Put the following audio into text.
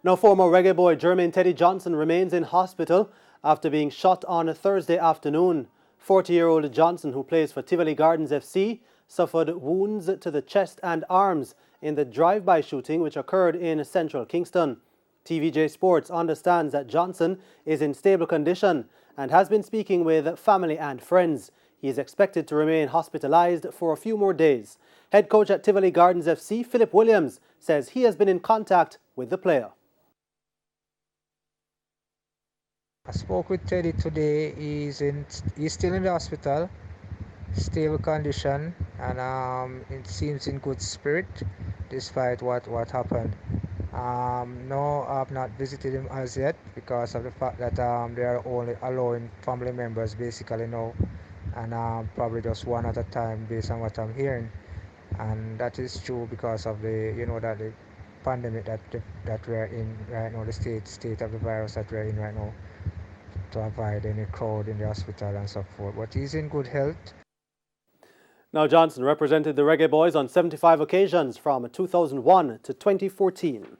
Now, former reggae boy Jermaine Teddy Johnson remains in hospital after being shot on a Thursday afternoon. 40-year-old Johnson, who plays for Tivoli Gardens FC, suffered wounds to the chest and arms in the drive-by shooting which occurred in central Kingston. TVJ Sports understands that Johnson is in stable condition and has been speaking with family and friends. He is expected to remain hospitalized for a few more days. Head coach at Tivoli Gardens FC, Philip Williams, says he has been in contact with the player. I spoke with Teddy today. He's still in the hospital, stable condition, and it seems in good spirit despite what happened. No, I've not visited him as yet because of the fact that they are only allowing family members basically now, and probably just one at a time based on what I'm hearing. And that is true because of the pandemic that we're in right now, the state of the virus that we're in right now, to avoid any crowd in the hospital and so forth. But he's in good health. Now, Johnson represented the Reggae Boys on 75 occasions from 2001 to 2014.